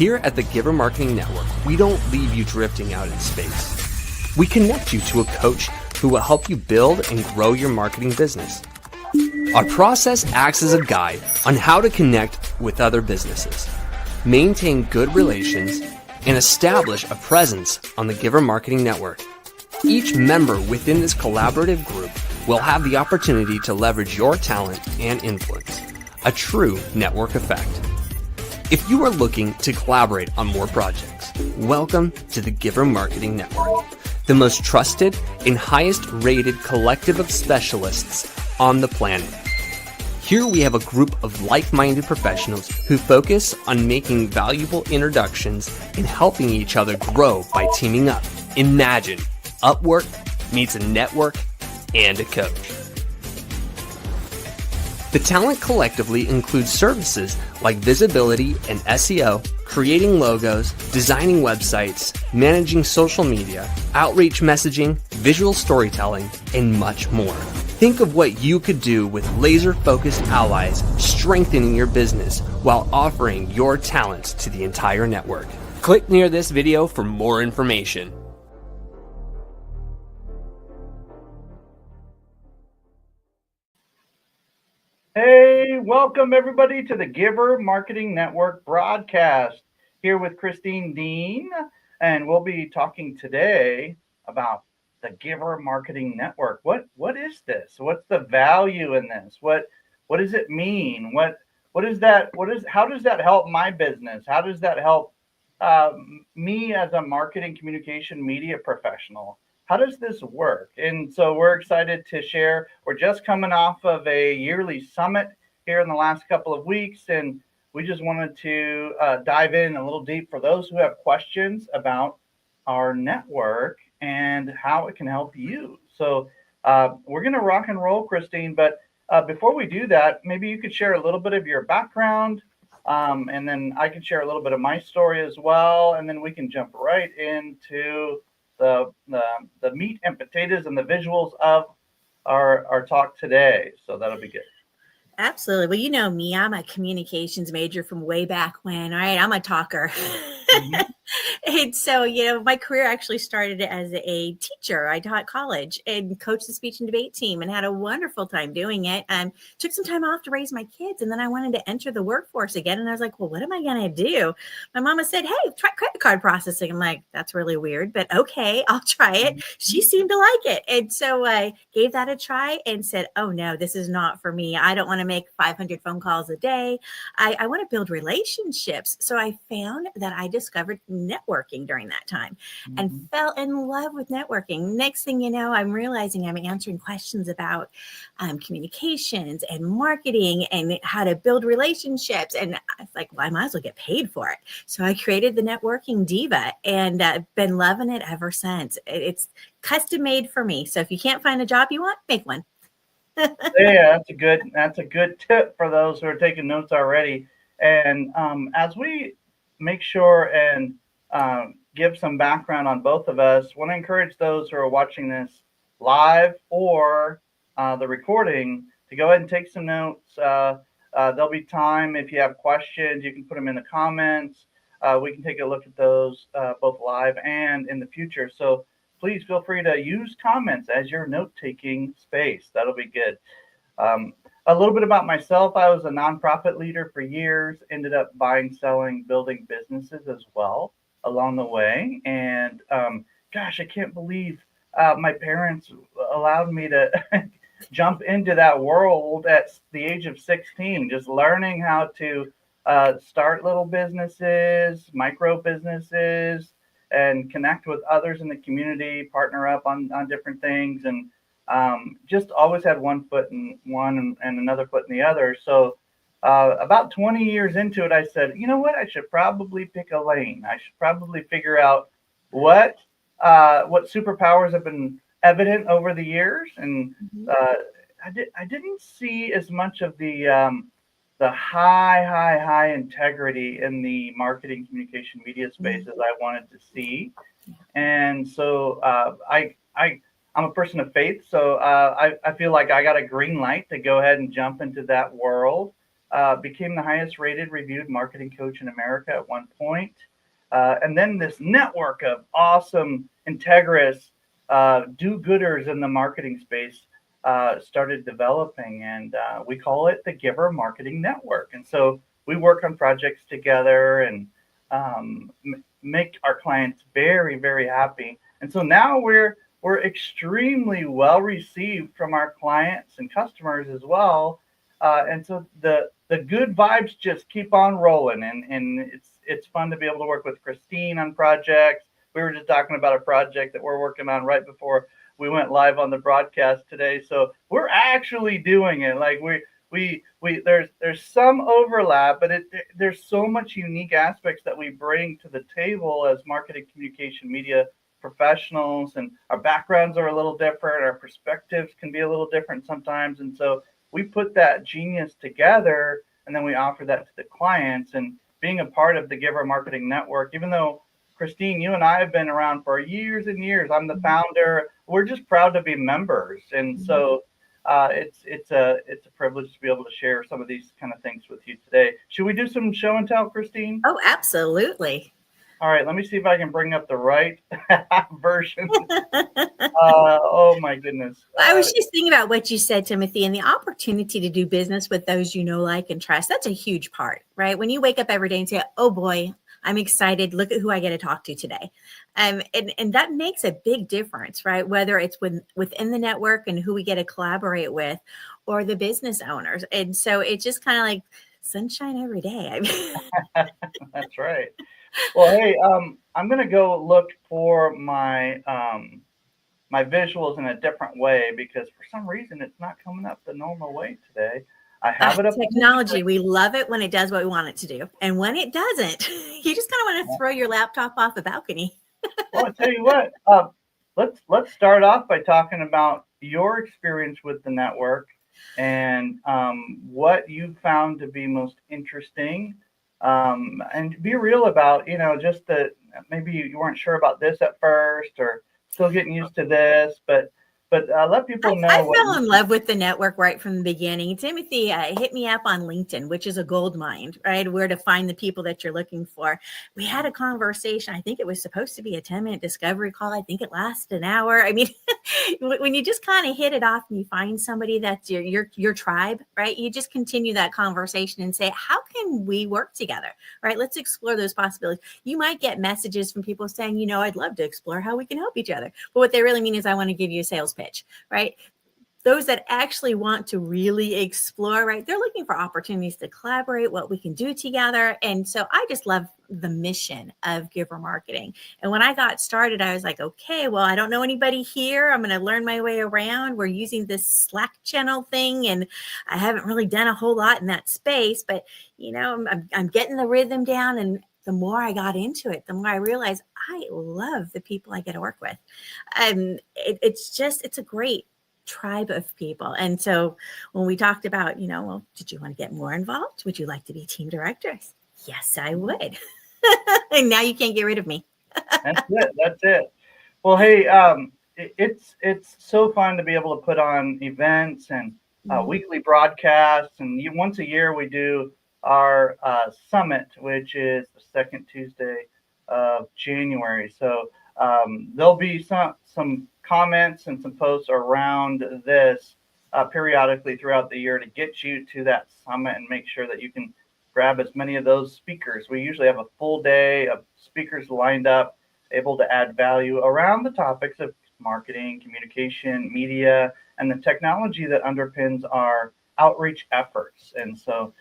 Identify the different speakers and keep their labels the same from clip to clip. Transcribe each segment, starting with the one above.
Speaker 1: Here at the Giver Marketing Network, we don't leave you drifting out in space. We connect you to a coach who will help you build and grow your marketing business. Our process acts as a guide on how to connect with other businesses, maintain good relations, and establish a presence on the Giver Marketing Network. Each member within this collaborative group will have the opportunity to leverage your talent and influence, a true network effect. If you are looking to collaborate on more projects, welcome to the Giver Marketing Network, the most trusted and highest rated collective of specialists on the planet. Here we have a group of like-minded professionals who focus on making valuable introductions and helping each other grow by teaming up. Imagine Upwork meets a network and a coach. The talent collectively includes services like visibility and SEO, creating logos, designing websites, managing social media, outreach messaging, visual storytelling, and much more. Think of what you could do with laser-focused allies strengthening your business while offering your talents to the entire network. Click near this video for more information.
Speaker 2: Hey, welcome everybody to the Giver Marketing Network broadcast here with Deane, and we'll be talking today about the Giver Marketing Network. What is this? What's the value in this? What does it mean? How does that help my business? How does that help me as a marketing communication media professional? How does this work? And so we're excited to share. We're just coming off of a yearly summit here in the last couple of weeks, and we just wanted to dive in a little deep for those who have questions about our network and how it can help you. So we're going to rock and roll, Christine, but before we do that, maybe you could share a little bit of your background, and then I can share a little bit of my story as well, and then we can jump right into the meat and potatoes and the visuals of our talk today. So that'll be good.
Speaker 3: Absolutely. Well, you know me, I'm a communications major from way back when. All right, I'm a talker. Mm-hmm. And so, my career actually started as a teacher. I taught college and coached the speech and debate team and had a wonderful time doing it. And took some time off to raise my kids. And then I wanted to enter the workforce again. And I was like, well, what am I going to do? My mama said, hey, try credit card processing. I'm like, that's really weird, but okay, I'll try it. She seemed to like it. And so I gave that a try and said, oh no, this is not for me. I don't want to make 500 phone calls a day. I want to build relationships. So I found that I discovered networking during that time and fell in love with networking. Next thing you know, I'm realizing I'm answering questions about communications and marketing and how to build relationships. And I was like, well, I might as well get paid for it. So I created the Networking Diva and been loving it ever since. It's custom made for me. So if you can't find a job you want, make one.
Speaker 2: Yeah, that's a good tip for those who are taking notes already. And as we make sure and give some background on both of us, want to encourage those who are watching this live or the recording to go ahead and take some notes. There'll be time if you have questions, you can put them in the comments. We can take a look at those both live and in the future. So please feel free to use comments as your note-taking space. That'll be good. A little bit about myself. I was a nonprofit leader for years, ended up buying, selling, building businesses as well along the way. And gosh, I can't believe my parents allowed me to jump into that world at the age of 16, just learning how to start little businesses, micro businesses, and connect with others in the community, partner up on different things, and just always had one foot in one and another foot in the other. So about 20 years into it, I said, you know what? I should probably pick a lane. I should probably figure out what superpowers have been evident over the years. And I didn't see as much of the high integrity in the marketing communication media space as I wanted to see. And so I'm a person of faith. So I feel like I got a green light to go ahead and jump into that world. became the highest rated reviewed marketing coach in America at one point. And then this network of awesome, integrous do-gooders in the marketing space started developing, and we call it the Giver Marketing Network. And so we work on projects together and make our clients very, very happy. And so now we're extremely well received from our clients and customers as well. And so the good vibes just keep on rolling, and it's fun to be able to work with Christine on projects. We were just talking about a project that we're working on right before we went live on the broadcast today. So we're actually doing it. Like there's some overlap, but there's so much unique aspects that we bring to the table as marketing, communication, media professionals, and our backgrounds are a little different. Our perspectives can be a little different sometimes. And so we put that genius together, and then we offer that to the clients. And being a part of the Giver Marketing Network, even though Christine, you and I have been around for years and years, I'm the founder. We're just proud to be members. And so it's a privilege to be able to share some of these kind of things with you today. Should we do some show and tell, Christine?
Speaker 3: Oh, absolutely.
Speaker 2: All right, let me see if I can bring up the right version. Oh my goodness.
Speaker 3: I was just thinking about what you said, Timothy, and the opportunity to do business with those you know, like, and trust. That's a huge part, right? When you wake up every day and say, oh boy, I'm excited. Look at who I get to talk to today. And that makes a big difference, right? Whether it's within the network and who we get to collaborate with, or the business owners. And so it's just kind of like sunshine every day.
Speaker 2: That's right. Well, hey, I'm going to go look for my my visuals in a different way, because for some reason it's not coming up the normal way today. I have it up.
Speaker 3: Technology, we love it when it does what we want it to do. And when it doesn't, you just kind of want to throw your laptop off the balcony.
Speaker 2: Well, I'll tell you what, let's start off by talking about your experience with the network and what you found to be most interesting. And be real about, just that maybe you weren't sure about this at first, or still getting used to this, but let people know.
Speaker 3: I fell in love with the network right from the beginning. Timothy hit me up on LinkedIn, which is a gold mine, right? Where to find the people that you're looking for. We had a conversation. I think it was supposed to be a 10-minute discovery call. I think it lasted an hour. I mean, when you just kind of hit it off and you find somebody that's your tribe, right? You just continue that conversation and say, how can we work together, right? Let's explore those possibilities. You might get messages from people saying, I'd love to explore how we can help each other. But what they really mean is, I want to give you a sales pitch, right? Those that actually want to really explore, right? They're looking for opportunities to collaborate, what we can do together. And so I just love the mission of Giver Marketing. And when I got started, I was like, okay, well, I don't know anybody here. I'm going to learn my way around. We're using this Slack channel thing, and I haven't really done a whole lot in that space, but I'm getting the rhythm down. And the more I got into it, the more I realized I love the people I get to work with. It's a great tribe of people. And so when we talked about, well, did you want to get more involved? Would you like to be team directors? Yes, I would. And now you can't get rid of me.
Speaker 2: That's it. Well, hey, it's so fun to be able to put on events and weekly broadcasts. And once a year we do our summit, which is the second Tuesday of January. So there'll be some comments and some posts around this periodically throughout the year to get you to that summit and make sure that you can grab as many of those speakers. We usually have a full day of speakers lined up, able to add value around the topics of marketing, communication, media, and the technology that underpins our outreach efforts. And so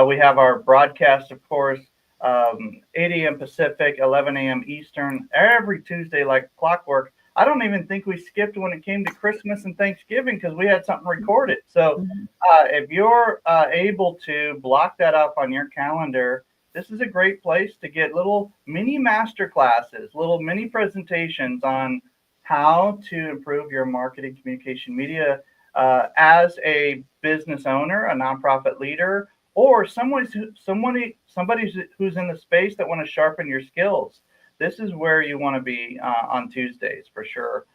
Speaker 2: we have our broadcast, of course, 8 a.m. Pacific, 11 a.m. Eastern, every Tuesday like clockwork. I don't even think we skipped when it came to Christmas and Thanksgiving, because we had something recorded. So if you're able to block that up on your calendar, this is a great place to get little mini master classes, little mini presentations on how to improve your marketing, communication, media as a business owner, a nonprofit leader, or somebody who's in the space that want to sharpen your skills. This is where you want to be on Tuesdays for sure.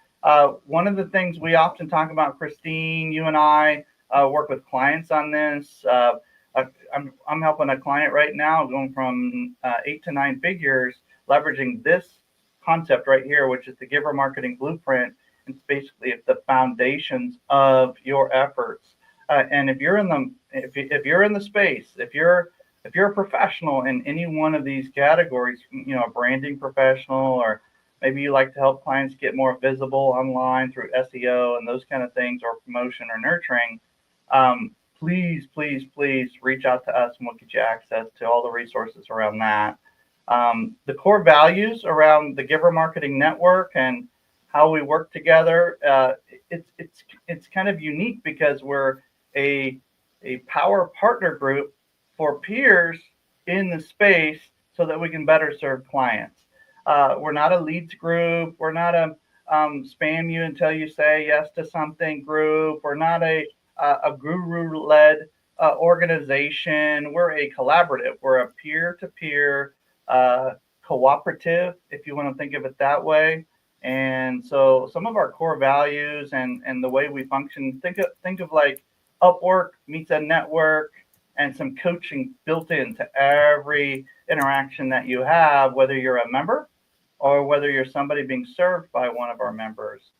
Speaker 2: One of the things we often talk about, Christine, you and I work with clients on this. I'm helping a client right now going from 8 to 9 figures, leveraging this concept right here, which is the Giver Marketing Blueprint. It's basically the foundations of your efforts. And if you're in the space, if you're a professional in any one of these categories, a branding professional, or maybe you like to help clients get more visible online through SEO and those kind of things, or promotion or nurturing, please, please, please reach out to us and we'll get you access to all the resources around that. The core values around the Giver Marketing Network and how we work together, it's kind of unique because we're a power partner group for peers in the space so that we can better serve clients. We're not a leads group. We're not a spam you until you say yes to something group. We're not a guru-led organization. We're a collaborative. We're a peer-to-peer cooperative, if you want to think of it that way. And so some of our core values and the way we function, think of like Upwork meets a network, and some coaching built into every interaction that you have, whether you're a member or whether you're somebody being served by one of our members.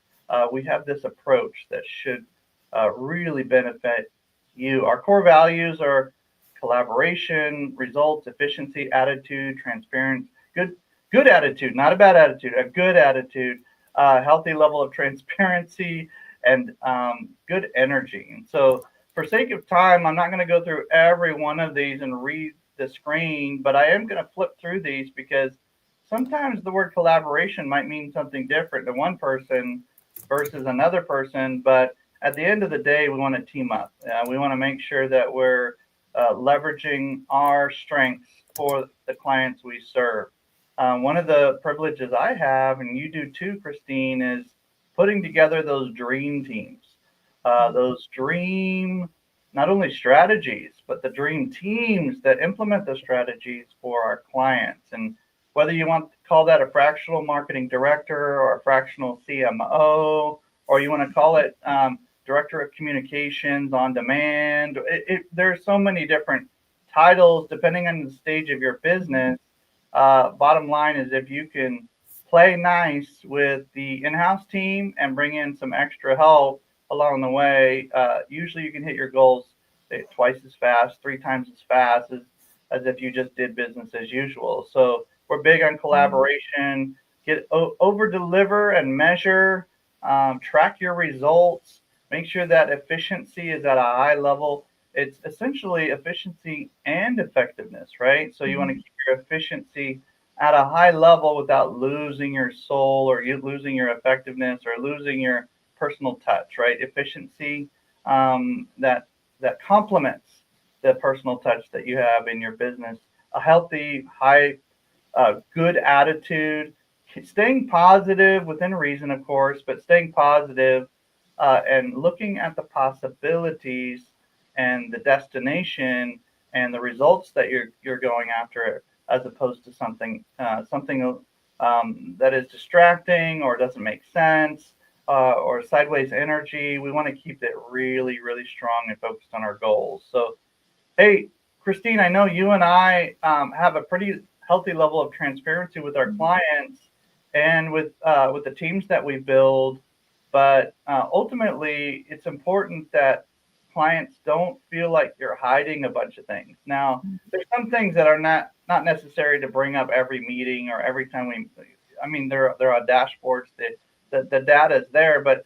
Speaker 2: We have this approach that should really benefit you. Our core values are collaboration, results, efficiency, attitude, transparency, good attitude, not a bad attitude, a good attitude, healthy level of transparency, and good energy. And so for sake of time, I'm not going to go through every one of these and read the screen, but I am going to flip through these because sometimes the word collaboration might mean something different to one person versus another person. But at the end of the day, we want to team up. We want to make sure that we're leveraging our strengths for the clients we serve. One of the privileges I have, and you do too, Christine, is putting together those dream teams. Those dream, not only strategies, but the dream teams that implement the strategies for our clients. And whether you want to call that a fractional marketing director or a fractional CMO, or you want to call it director of communications on demand, there's so many different titles depending on the stage of your business. Bottom line is, if you can play nice with the in-house team and bring in some extra help along the way, usually you can hit your goals twice as fast, 3 times as fast as if you just did business as usual. So we're big on collaboration. Get over deliver and measure, track your results, make sure that efficiency is at a high level. It's essentially efficiency and effectiveness, right? So you want to keep your efficiency at a high level without losing your soul, or you losing your effectiveness, or losing your personal touch, right? Efficiency that complements the personal touch that you have in your business. A healthy, high, good attitude, staying positive within reason, of course, but staying positive and looking at the possibilities and the destination and the results that you're going after, as opposed to something that is distracting or doesn't make sense, or sideways energy. We want to keep it really, really strong and focused on our goals. So, hey, Christine, I know you and I have a pretty healthy level of transparency with our clients and with the teams that we build, but ultimately, it's important that clients don't feel like you're hiding a bunch of things. Now, there's some things that are not necessary to bring up every meeting or every time there are dashboards that the data is there, but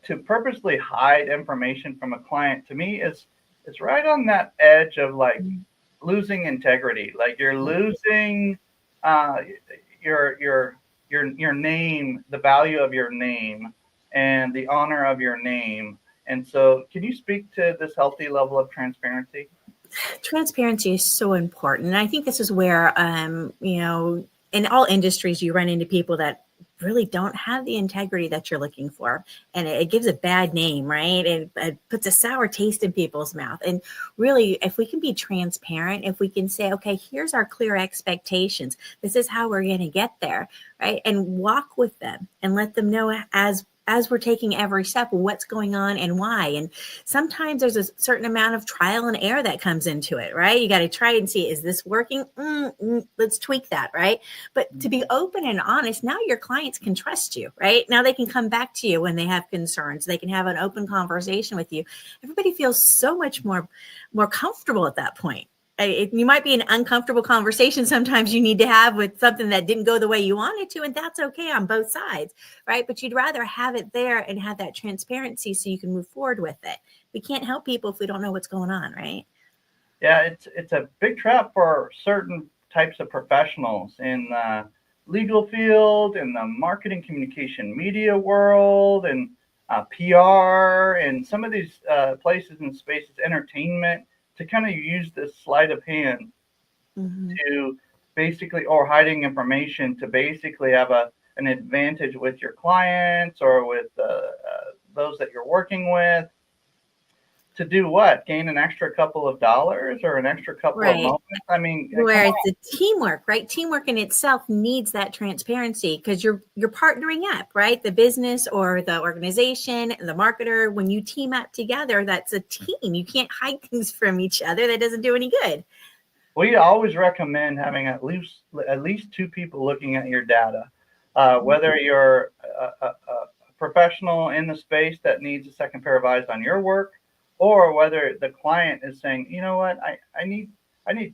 Speaker 2: to purposely hide information from a client, to me, is right on that edge of like losing integrity. Like you're losing your name, the value of your name, and the honor of your name. And so, can you speak to this healthy level of transparency?
Speaker 3: Transparency is so important. And I think this is where, in all industries, you run into people that really don't have the integrity that you're looking for. And it gives a bad name, right? It puts a sour taste in people's mouth. And really, if we can be transparent, if we can say, okay, here's our clear expectations, this is how we're going to get there, right? And walk with them and let them know as as we're taking every step, what's going on and why. And sometimes there's a certain amount of trial and error that comes into it, right? You got to try and see, is this working? Let's tweak that, right? But to be open and honest, now your clients can trust you, right? Now they can come back to you when they have concerns. They can have an open conversation with you. Everybody feels so much more comfortable at that point. You might be an uncomfortable conversation sometimes you need to have with something that didn't go the way you wanted to, and that's okay on both sides, right? But you'd rather have it there and have that transparency so you can move forward with it. We can't help people if we don't know what's going on, right?
Speaker 2: Yeah, it's a big trap for certain types of professionals in the legal field, in the marketing, communication, media world, and PR, and some of these places and spaces, entertainment, to kind of use this sleight of hand to basically, or hiding information to basically have an advantage with your clients or with those that you're working with. To do what? Gain an extra couple of dollars or an extra couple of moments? I mean,
Speaker 3: where it's a teamwork, right? Teamwork in itself needs that transparency because you're partnering up, right? The business or the organization, the marketer, when you team up together, that's a team. You can't hide things from each other. That doesn't do any good.
Speaker 2: We always recommend having at least two people looking at your data, whether you're a professional in the space that needs a second pair of eyes on your work, or whether the client is saying, you know what, I need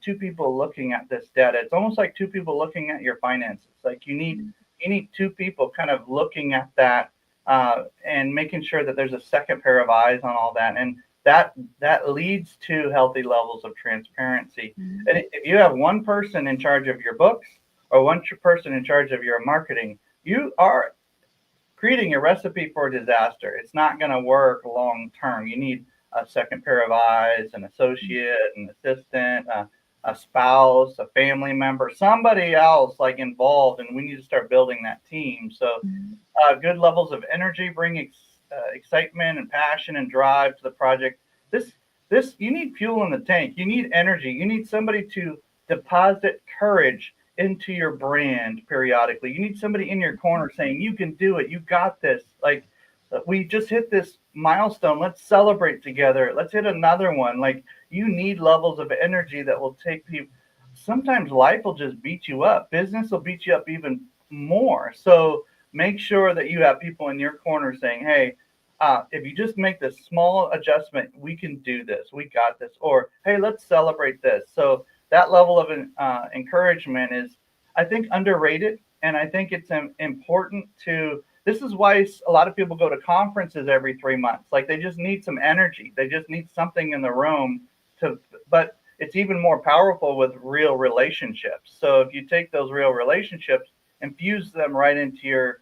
Speaker 2: two people looking at this data. It's almost like two people looking at your finances. Like you need two people kind of looking at that and making sure that there's a second pair of eyes on all that. And that leads to healthy levels of transparency. And if you have one person in charge of your books or one person in charge of your marketing, you are creating a recipe for disaster. It's not going to work long term. You need a second pair of eyes, an associate, an assistant, a spouse, a family member, somebody else like involved, and we need to start building that team. So good levels of energy bring excitement and passion and drive to the project. This you need fuel in the tank. You need energy. You need somebody to deposit courage into your brand periodically. You need somebody in your corner saying, you can do it. You got this. Like, we just hit this milestone. Let's celebrate together. Let's hit another one. Like, you need levels of energy that will take people. Sometimes life will just beat you up. Business will beat you up even more. So make sure that you have people in your corner saying, hey, if you just make this small adjustment, we can do this. We got this. Or, hey, let's celebrate this. So that level of encouragement is, I think, underrated. And I think it's important to, this is why a lot of people go to conferences every 3 months. Like, they just need some energy. They just need something in the room but it's even more powerful with real relationships. So if you take those real relationships, infuse them right into your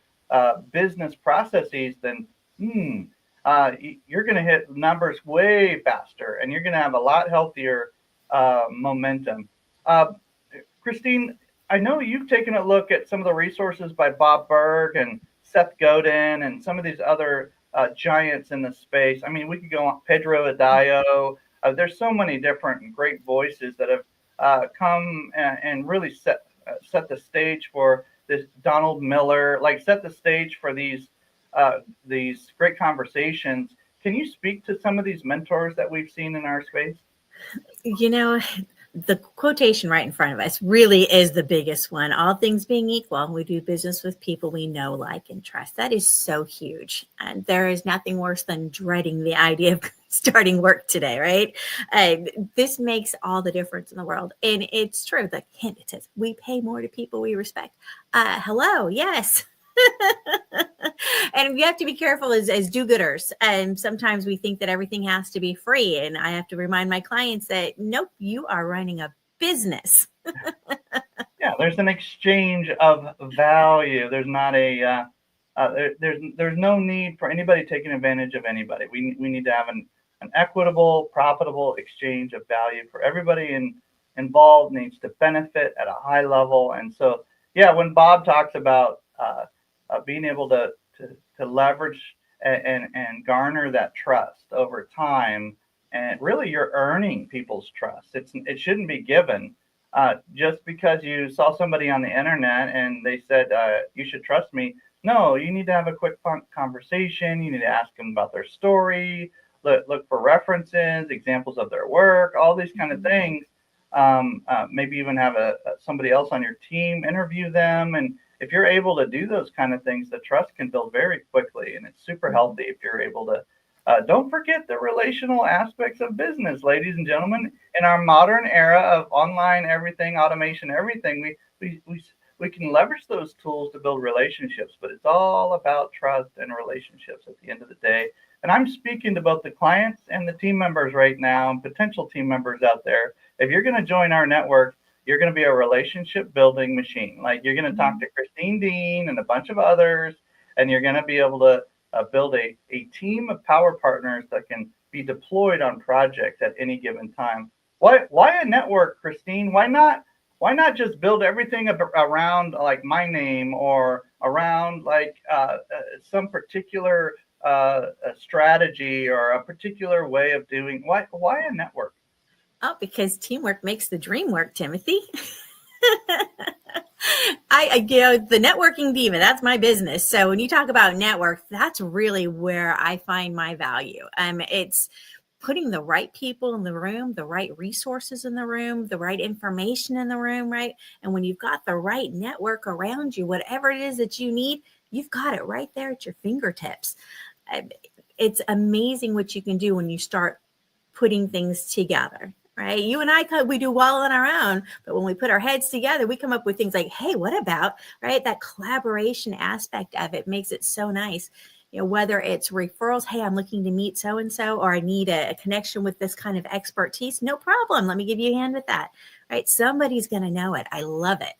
Speaker 2: business processes, then you're going to hit numbers way faster, and you're going to have a lot healthier momentum. Christine, I know you've taken a look at some of the resources by Bob Berg and Seth Godin and some of these other giants in the space. I mean, we could go on, Pedro Adayo. There's so many different and great voices that have come and really set the stage for this. Donald Miller, like, set the stage for these great conversations. Can you speak to some of these mentors that we've seen in our space?
Speaker 3: You know, the quotation right in front of us really is the biggest one. All things being equal, we do business with people we know, like, and trust. That is so huge. And there is nothing worse than dreading the idea of starting work today, right? This makes all the difference in the world. And it's true. The hint, it says, we pay more to people we respect. Hello, yes. And we have to be careful as do-gooders. And sometimes we think that everything has to be free. And I have to remind my clients that, nope, you are running a business.
Speaker 2: Yeah, there's an exchange of value. There's not there's no need for anybody taking advantage of anybody. We need to have an equitable, profitable exchange of value for everybody involved. Needs to benefit at a high level. And so, yeah, when Bob talks about being able to leverage and garner that trust over time, and really you're earning people's trust. It shouldn't be given just because you saw somebody on the internet and they said, you should trust me. No, you need to have a quick conversation. You need to ask them about their story, look for references, examples of their work, all these kind of things. Maybe even have somebody else on your team interview them. And if you're able to do those kind of things, the trust can build very quickly. And it's super healthy if you're able to. Don't forget the relational aspects of business, ladies and gentlemen. In our modern era of online everything, automation, everything, we can leverage those tools to build relationships, but it's all about trust and relationships at the end of the day. And I'm speaking to both the clients and the team members right now, and potential team members out there. If you're going to join our network, you're going to be a relationship building machine. Like, you're going to talk to Christine Deane and a bunch of others, and you're going to be able to build a team of power partners that can be deployed on projects at any given time. Why a network, Christine? Why not just build everything around like my name, or around like some particular strategy or a particular way of doing? Why a network?
Speaker 3: Oh, because teamwork makes the dream work, Timothy. The networking diva, that's my business. So when you talk about network, that's really where I find my value. It's putting the right people in the room, the right resources in the room, the right information in the room, right? And when you've got the right network around you, whatever it is that you need, you've got it right there at your fingertips. It's amazing what you can do when you start putting things together. Right? You and I, we do well on our own, but when we put our heads together, we come up with things like, hey, what about, right? That collaboration aspect of it makes it so nice. Whether it's referrals, hey, I'm looking to meet so-and-so, or I need a connection with this kind of expertise, no problem. Let me give you a hand with that, right? Somebody's going to know it. I love it.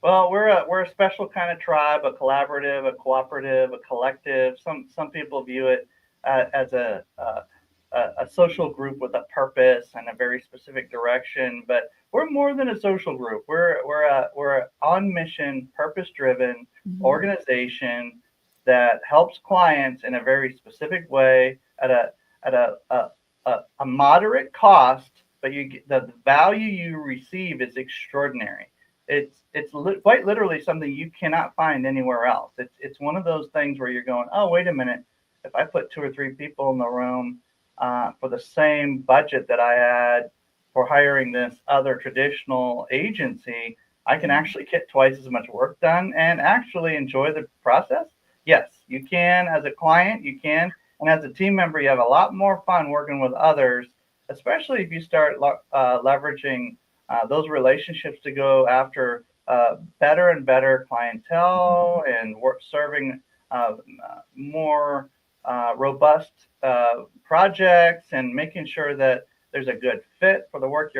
Speaker 2: Well, we're a special kind of tribe, a collaborative, a cooperative, a collective. Some people view it as a social group with a purpose and a very specific direction, but we're more than a social group. We're a on mission, purpose driven organization that helps clients in a very specific way at a moderate cost, but the value you receive is extraordinary. It's quite literally something you cannot find anywhere else. It's one of those things where you're going, oh, wait a minute, if I put 2 or 3 people in the room for the same budget that I had for hiring this other traditional agency, I can actually get twice as much work done and actually enjoy the process. Yes, you can. As a client, you can. And as a team member, you have a lot more fun working with others, especially if you start leveraging those relationships to go after better and better clientele and serving more robust projects, and making sure that there's a good fit for the work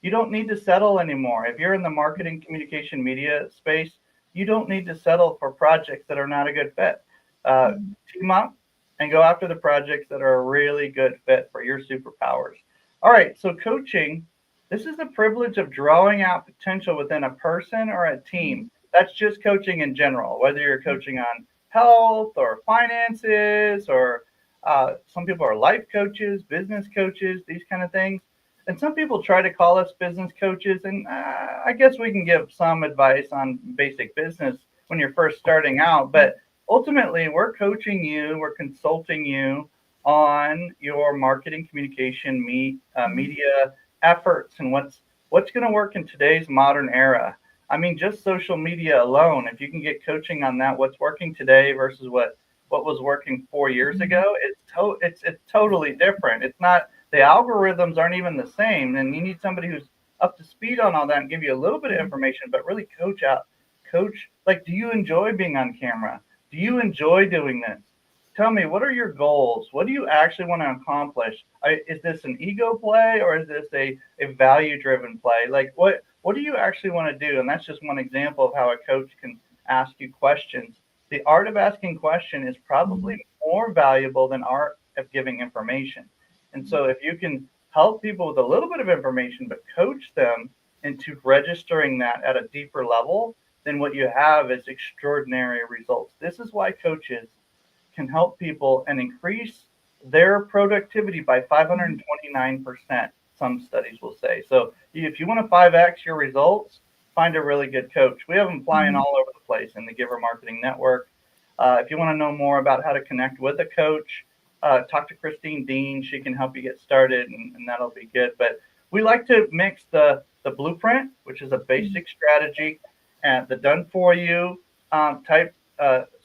Speaker 2: you don't need to settle anymore. If you're in the marketing, communication, media space, you don't need to settle for projects that are not a good fit. Team up and go after the projects that are a really good fit for your superpowers. All right, so coaching, this is the privilege of drawing out potential within a person or a team. That's just coaching in general, whether you're coaching on health or finances, or some people are life coaches, business coaches, these kind of things. And some people try to call us business coaches, and I guess we can give some advice on basic business when you're first starting out, but ultimately we're coaching you, we're consulting you on your marketing, communication, media efforts, and what's going to work in today's modern era. I mean, just social media alone, if you can get coaching on that, what's working today versus what was working 4 years ago, it's totally different. It's not, the algorithms aren't even the same, and you need somebody who's up to speed on all that and give you a little bit of information, but really coach, like, do you enjoy being on camera? Do you enjoy doing this? Tell me, what are your goals? What do you actually want to accomplish? Is this an ego play, or is this a value-driven play? Like, what do you actually want to do? And that's just one example of how a coach can ask you questions. The art of asking questions is probably more valuable than art of giving information. And so if you can help people with a little bit of information, but coach them into registering that at a deeper level, then what you have is extraordinary results. This is why coaches can help people and increase their productivity by 529%, some studies will say. So if you want to 5x your results, find a really good coach. We have them flying all over the marketplace in the Giver Marketing Network. If you want to know more about how to connect with a coach, talk to Deane. She can help you get started, and that'll be good. But we like to mix the blueprint, which is a basic strategy, and the done for you type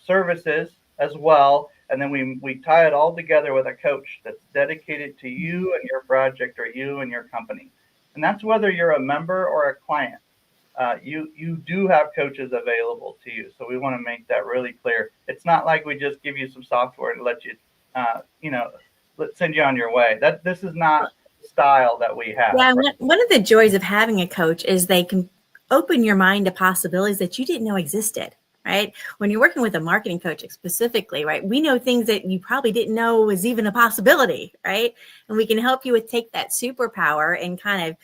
Speaker 2: services as well. And then we tie it all together with a coach that's dedicated to you and your project or you and your company. And that's whether you're a member or a client. You do have coaches available to you. So we want to make that really clear. It's not like we just give you some software to let you, let's send you on your way. This is not the style that we have.
Speaker 3: Yeah, one of the joys of having a coach is they can open your mind to possibilities that you didn't know existed, right? When you're working with a marketing coach specifically, right, we know things that you probably didn't know was even a possibility, right? And we can help you with take that superpower and kind of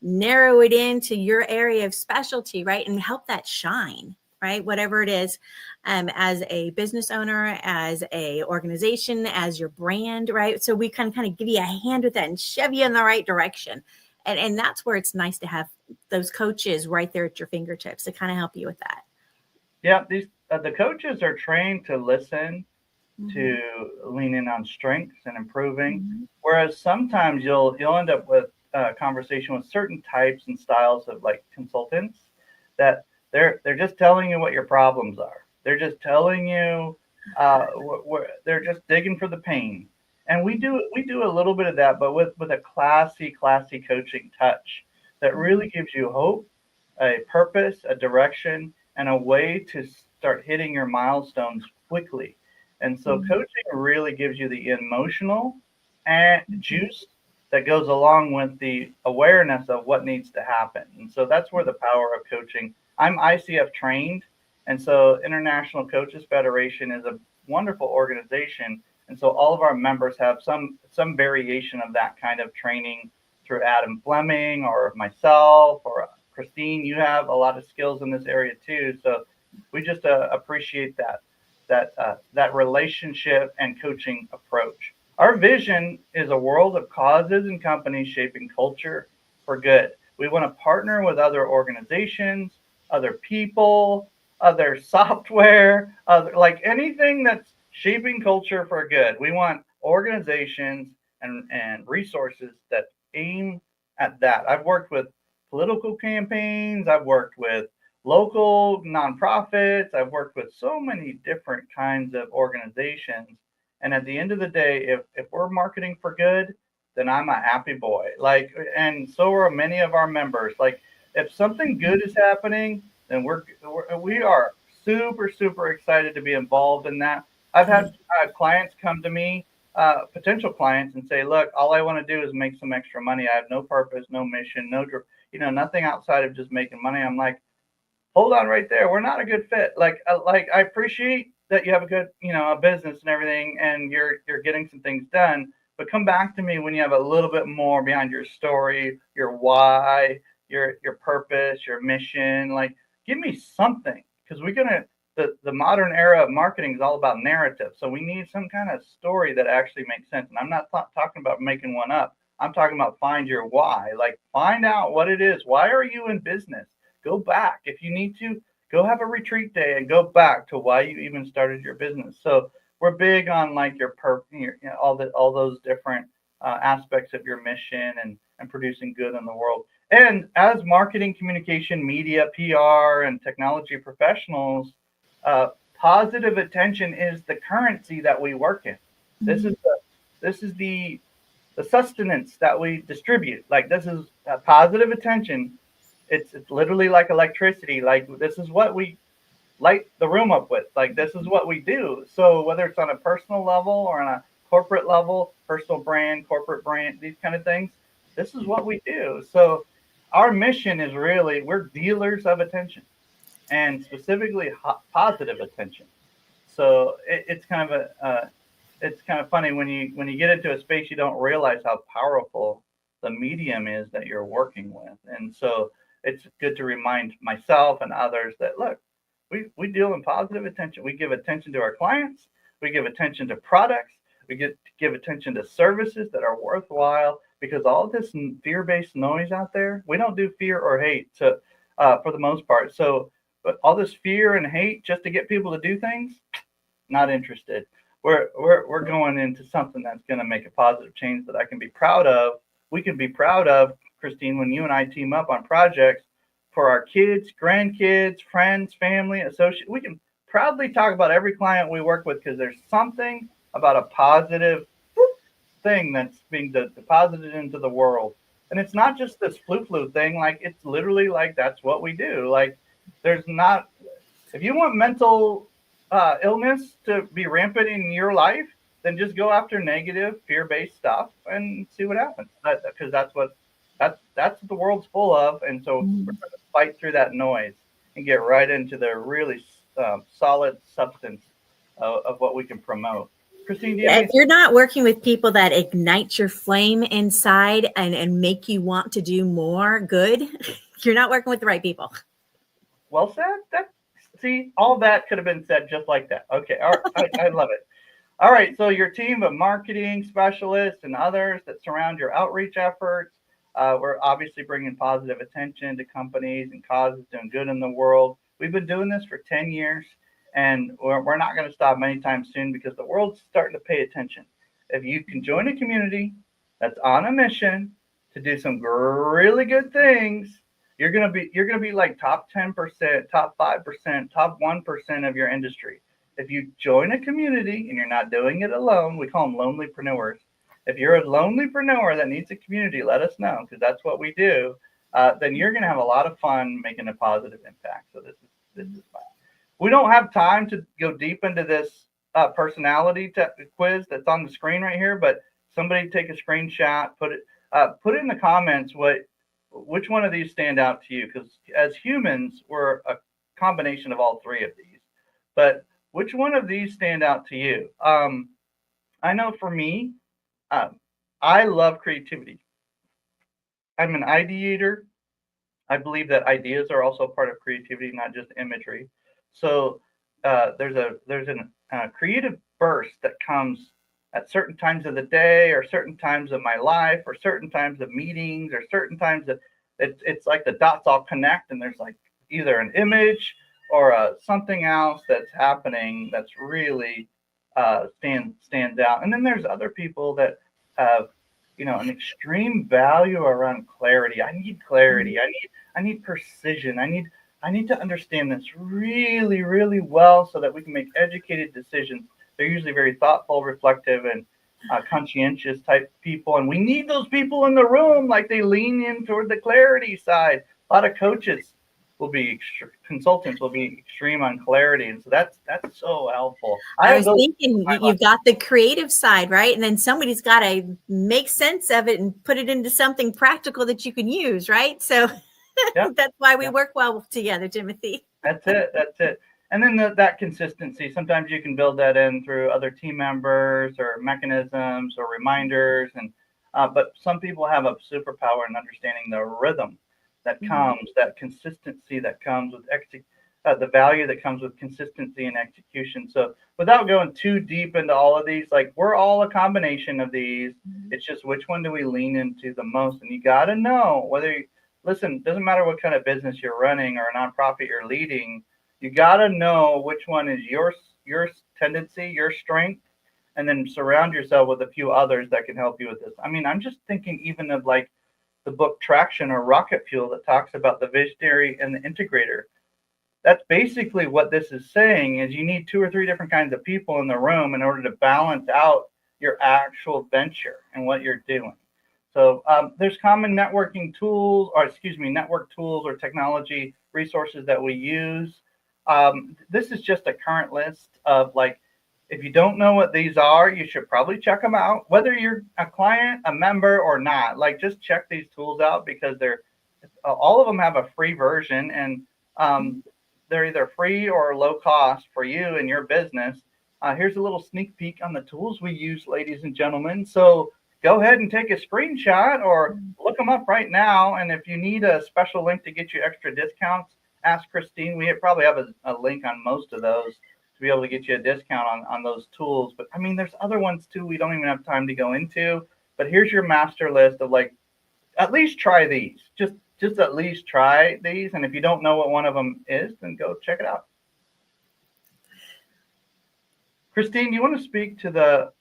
Speaker 3: narrow it into your area of specialty, right? And help that shine, right? Whatever it is, as a business owner, as a organization, as your brand, right? So we can kind of give you a hand with that and shove you in the right direction. And that's where it's nice to have those coaches right there at your fingertips to kind of help you with that.
Speaker 2: Yeah, these the coaches are trained to listen, to lean in on strengths and improving. Whereas sometimes you'll end up with a conversation with certain types and styles of like consultants that they're just telling you what your problems are. They're just telling you they're just digging for the pain. And we do a little bit of that, but with a classy coaching touch that really gives you hope, a purpose, a direction, and a way to start hitting your milestones quickly. And so coaching really gives you the emotional and juice that goes along with the awareness of what needs to happen. And so that's where the power of coaching. I'm ICF trained, and so International Coaches Federation is a wonderful organization. And so all of our members have some variation of that kind of training through Adam Fleming or myself or Christine. You have a lot of skills in this area too. So we just appreciate that relationship and coaching approach. Our vision is a world of causes and companies shaping culture for good. We want to partner with other organizations, other people, other software, like anything that's shaping culture for good. We want organizations and resources that aim at that. I've worked with political campaigns. I've worked with local nonprofits. I've worked with so many different kinds of organizations. And at the end of the day, if we're marketing for good, then I'm a happy boy. Like, and so are many of our members. Like, if something good is happening, then we are super excited to be involved in that. I've had clients come to me, potential clients, and say, "Look, all I want to do is make some extra money. I have no purpose, no mission, nothing outside of just making money." I'm like, hold on right there. We're not a good fit. Like I appreciate that you have a good, a business and everything, and you're getting some things done, but come back to me when you have a little bit more behind your story, your why, your purpose, your mission. Like, give me something, because the modern era of marketing is all about narrative. So we need some kind of story that actually makes sense. And I'm not talking about making one up. I'm talking about find your why. Like, find out what it is. Why are you in business? Go back. If you need to, go have a retreat day and go back to why you even started your business. So we're big on like all those different aspects of your mission and producing good in the world. And as marketing, communication, media, PR, and technology professionals, positive attention is the currency that we work in. This is the sustenance that we distribute. Like, this is positive attention. It's literally like electricity. Like, this is what we light the room up with. Like, this is what we do. So whether it's on a personal level or on a corporate level, personal brand, corporate brand, these kind of things, this is what we do. So our mission is really, we're dealers of attention, and specifically positive attention. So it's kind of funny when you get into a space, you don't realize how powerful the medium is that you're working with. And so it's good to remind myself and others that, look, we deal in positive attention. We give attention to our clients. We give attention to products. We give attention to services that are worthwhile, because all this fear-based noise out there, we don't do fear or hate for the most part. So But all this fear and hate just to get people to do things, not interested. We're going into something that's going to make a positive change that I can be proud of. We can be proud of, Christine, when you and I team up on projects for our kids, grandkids, friends, family, associates. We can proudly talk about every client we work with because there's something about a positive thing that's being deposited into the world. And it's not just this flu thing. Like, it's literally like that's what we do. Like, there's not, if you want mental illness to be rampant in your life, then just go after negative fear-based stuff and see what happens. Because that's what the world's full of. And so we're going to fight through that noise and get right into the really solid substance of what we can promote. Christine,
Speaker 3: if you're not working with people that ignite your flame inside and make you want to do more good, you're not working with the right people.
Speaker 2: Well said. See, all that could have been said just like that. Okay, all right, I love it. All right, so your team of marketing specialists and others that surround your outreach efforts, we're obviously bringing positive attention to companies and causes doing good in the world. We've been doing this for 10 years, and we're not going to stop anytime soon because the world's starting to pay attention. If you can join a community that's on a mission to do some really good things, you're gonna be like top 10%, top 5%, top 1% of your industry. If you join a community and you're not doing it alone, we call them lonelypreneurs. If you're a lonelypreneur that needs a community, let us know because that's what we do. Then you're gonna have a lot of fun making a positive impact. So this is fun. We don't have time to go deep into this personality quiz that's on the screen right here, but somebody take a screenshot, put it in the comments which one of these stand out to you? Because as humans, we're a combination of all three of these. But which one of these stand out to you? I know for me, I love creativity. I'm an ideator. I believe that ideas are also part of creativity, not just imagery. So there's a creative burst that comes at certain times of the day or certain times of my life or certain times of meetings or certain times that it's like the dots all connect and there's like either an image or something else that's happening that's really stands out. And then there's other people that have, an extreme value around clarity. I need clarity. I need precision. I need to understand this really, really well so that we can make educated decisions. They're usually very thoughtful, reflective, and conscientious type people. And we need those people in the room, like they lean in toward the clarity side. A lot of coaches will be, consultants will be extreme on clarity. And so that's so helpful.
Speaker 3: I was thinking you've got the creative side, right? And then somebody's got to make sense of it and put it into something practical that you can use, right? So that's why we work well together, Timothy.
Speaker 2: That's it. And then that consistency, sometimes you can build that in through other team members or mechanisms or reminders. And but some people have a superpower in understanding the rhythm that comes, that consistency that comes with the value that comes with consistency and execution. So without going too deep into all of these, like we're all a combination of these. It's just which one do we lean into the most? And you got to know listen, doesn't matter what kind of business you're running or a nonprofit you're leading. You got to know which one is your tendency, your strength, and then surround yourself with a few others that can help you with this. I mean, I'm just thinking even of like the book Traction or Rocket Fuel that talks about the visionary and the integrator. That's basically what this is saying is you need 2 or 3 different kinds of people in the room in order to balance out your actual venture and what you're doing. So there's common network tools or technology resources that we use. This is just a current list of like, if you don't know what these are, you should probably check them out, whether you're a client, a member or not. Like just check these tools out because all of them have a free version and they're either free or low cost for you and your business. Here's a little sneak peek on the tools we use, ladies and gentlemen. So go ahead and take a screenshot or look them up right now. And if you need a special link to get you extra discounts, ask Christine. We probably have a link on most of those to be able to get you a discount on those tools. But I mean, there's other ones too we don't even have time to go into. But here's your master list of like, at least try these. Just just at least try these. And if you don't know what one of them is, then go check it out. Christine, you want to speak to the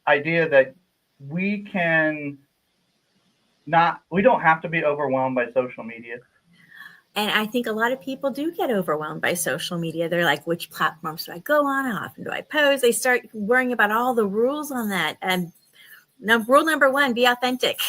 Speaker 2: idea that we don't have to be overwhelmed by social media?
Speaker 3: And I think a lot of people do get overwhelmed by social media. They're like, which platforms do I go on? How often do I post? They start worrying about all the rules on that. And rule number one, be authentic.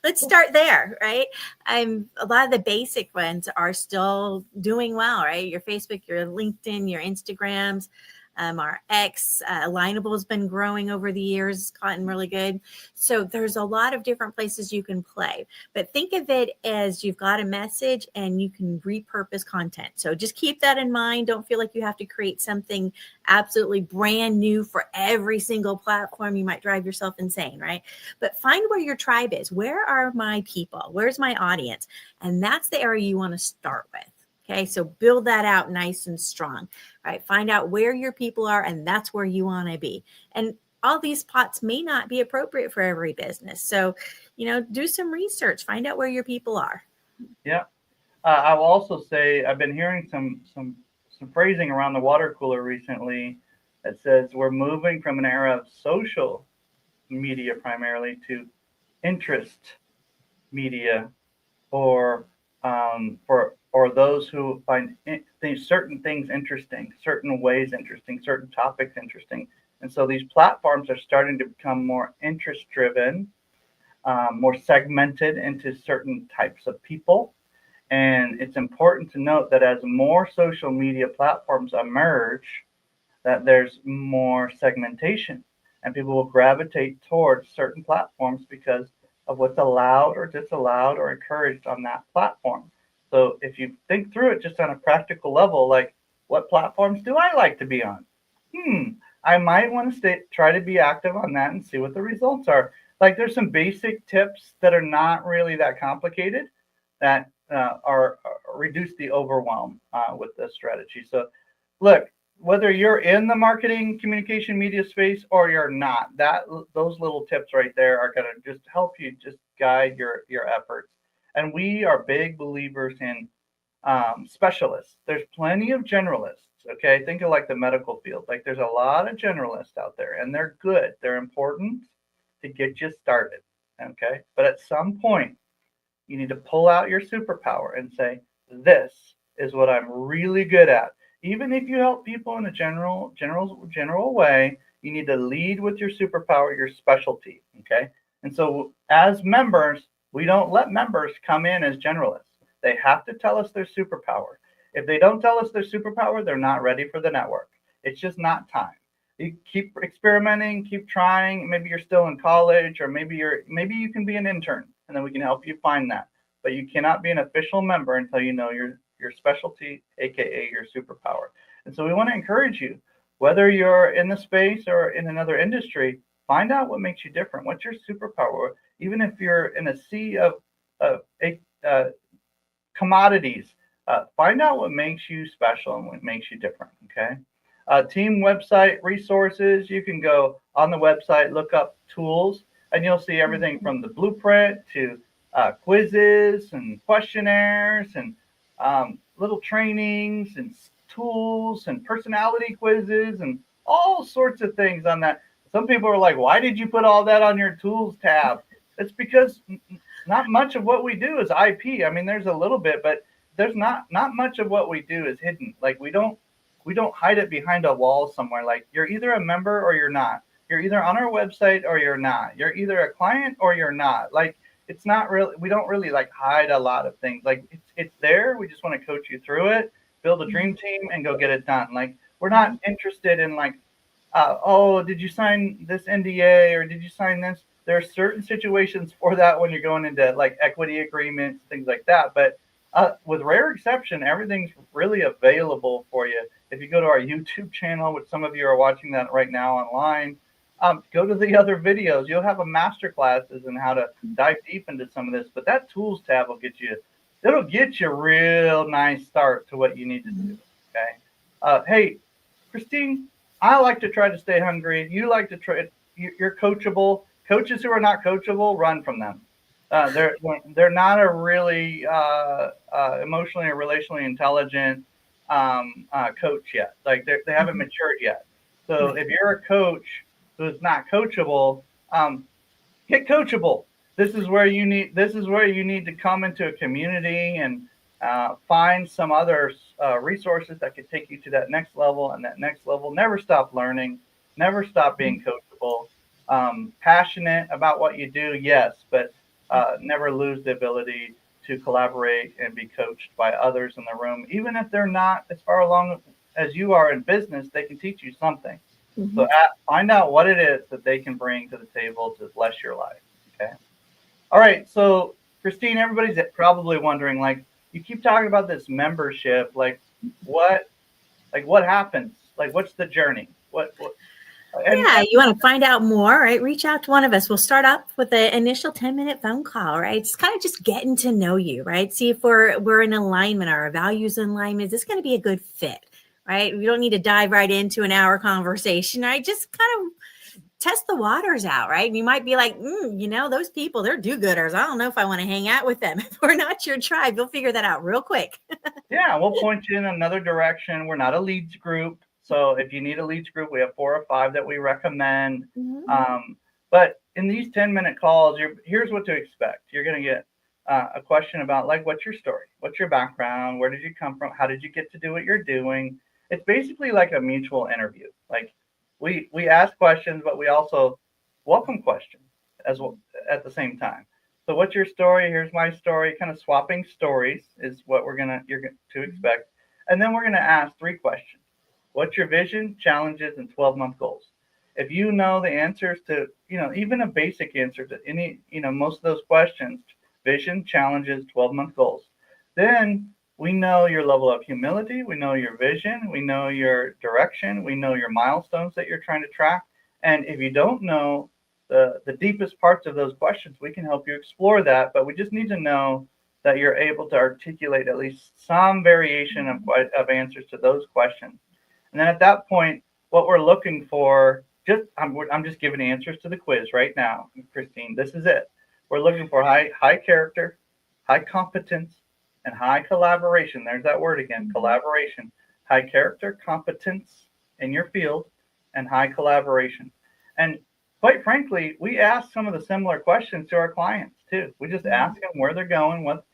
Speaker 3: Let's start there, right? A lot of the basic ones are still doing well, right? Your Facebook, your LinkedIn, your Instagrams, our X, Alignable has been growing over the years, gotten really good. So there's a lot of different places you can play, but think of it as you've got a message and you can repurpose content. So just keep that in mind. Don't feel like you have to create something absolutely brand new for every single platform. You might drive yourself insane, right? But find where your tribe is. Where are my people? Where's my audience? And that's the area you want to start with. Okay, so build that out nice and strong, right? Find out where your people are, and that's where you want to be. And all these spots may not be appropriate for every business. So, do some research, find out where your people are.
Speaker 2: Yeah. I will also say I've been hearing some phrasing around the water cooler recently that says we're moving from an era of social media primarily to interest media, or those who find certain things interesting, certain ways interesting, certain topics interesting. And so these platforms are starting to become more interest driven, more segmented into certain types of people. And it's important to note that as more social media platforms emerge, that there's more segmentation, and people will gravitate towards certain platforms because of what's allowed or disallowed or encouraged on that platform. So if you think through it just on a practical level, like, what platforms do I like to be on? I might want to try to be active on that and see what the results are. Like, there's some basic tips that are not really that complicated that reduce the overwhelm with this strategy. So look, whether you're in the marketing communication media space or you're not, those little tips right there are going to just help you just guide your efforts. And we are big believers in specialists. There's plenty of generalists. Okay, think of like the medical field. Like, there's a lot of generalists out there, and they're good. They're important to get you started. Okay, but at some point, you need to pull out your superpower and say, this is what I'm really good at. Even if you help people in a general way, you need to lead with your superpower, your specialty. Okay. And so as members, we don't let members come in as generalists. They have to tell us their superpower. If they don't tell us their superpower, they're not ready for the network. It's just not time. You keep experimenting, keep trying. Maybe you're still in college, or maybe you can be an intern, and then we can help you find that. But you cannot be an official member until you know your specialty, aka your superpower. And so we want to encourage you, whether you're in the space or in another industry, find out what makes you different. What's your superpower? Even if you're in a sea of commodities, find out what makes you special and what makes you different. Okay. Team website resources. You can go on the website, look up tools, and you'll see everything from the blueprint to quizzes and questionnaires and little trainings and tools and personality quizzes and all sorts of things on that. Some people are like, why did you put all that on your tools tab? It's because not much of what we do is IP. I mean, there's a little bit, but there's not much of what we do is hidden. Like, we don't hide it behind a wall somewhere. Like, you're either a member or you're not. You're either on our website or you're not. You're either a client or you're not. Like, it's not really, we don't really like hide a lot of things. Like, it's there. We just want to coach you through it, build a dream team, and go get it done. Like, we're not interested in like, oh, did you sign this NDA or did you sign this? There are certain situations for that when you're going into like equity agreements, things like that. But with rare exception, everything's really available for you. If you go to our YouTube channel, which some of you are watching that right now online, go to the other videos. You'll have a master classes on how to dive deep into some of this. But that tools tab will get you, it'll get you a real nice start to what you need to do. Okay. Hey, Christine, I like to try to stay hungry. You like to try. You're coachable. Coaches who are not coachable, run from them. they're not a really emotionally or relationally intelligent coach yet. Like they haven't matured yet. So
Speaker 3: Right.
Speaker 2: if you're a coach who's not coachable, get coachable. This is where you need to come into a community and find some other resources that could take you to that next level and that next level. Never stop learning. Never stop being coachable. Passionate about what you do, yes, but never lose the ability to collaborate and be coached by others in the room, even if they're not as far along as you are in business. They can teach you something. So
Speaker 3: Mm-hmm.
Speaker 2: find out what it is that they can bring to the table to bless your life. Okay. All right. So Christine, everybody's probably wondering, like, you keep talking about this membership, what, what happens? Like, what's the journey? What,
Speaker 3: Yeah, you want to find out more, right? Reach out to one of us. We'll start up with the initial 10-minute phone call, right? It's kind of just getting to know you, right? See if we're in alignment, our values in alignment. Is this going to be a good fit, right? We don't need to dive right into an hour conversation, right? Just kind of test the waters out, right? And you might be like, those people, they're do-gooders. I don't know if I want to hang out with them. If we're not your tribe, you'll figure that out real quick.
Speaker 2: Yeah, we'll point you in another direction. We're not a leads group. So if you need a leads group, we have 4 or 5 that we recommend. But in these 10-minute calls, here's what to expect. You're going to get a question about, like, what's your story? What's your background? Where did you come from? How did you get to do what you're doing? It's basically like a mutual interview. Like we ask questions, but we also welcome questions as well at the same time. So what's your story? Here's my story. Kind of swapping stories is what you're going to expect. And then we're going to ask 3 questions. What's your vision, challenges, and 12-month goals? If you know the answers to, even a basic answer to any, most of those questions, vision, challenges, 12-month goals, then we know your level of humility, we know your vision, we know your direction, we know your milestones that you're trying to track. And if you don't know the deepest parts of those questions, we can help you explore that. But we just need to know that you're able to articulate at least some variation of answers to those questions. And then at that point, what we're looking for, I'm just giving answers to the quiz right now, Christine. This is it. We're looking for high character, high competence, and high collaboration. There's that word again, collaboration. High character, competence in your field, and high collaboration. And quite frankly, we ask some of the similar questions to our clients too. We just ask them where they're going, what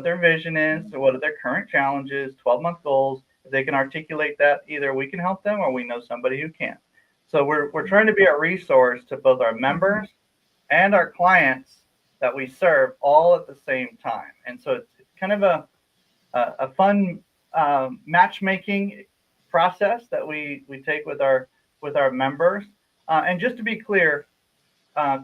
Speaker 2: their vision is, or what are their current challenges, 12-month goals. If they can articulate that, either we can help them or we know somebody who can. So we're trying to be a resource to both our members and our clients that we serve all at the same time. And so it's kind of a fun matchmaking process that we take with our members. And just to be clear,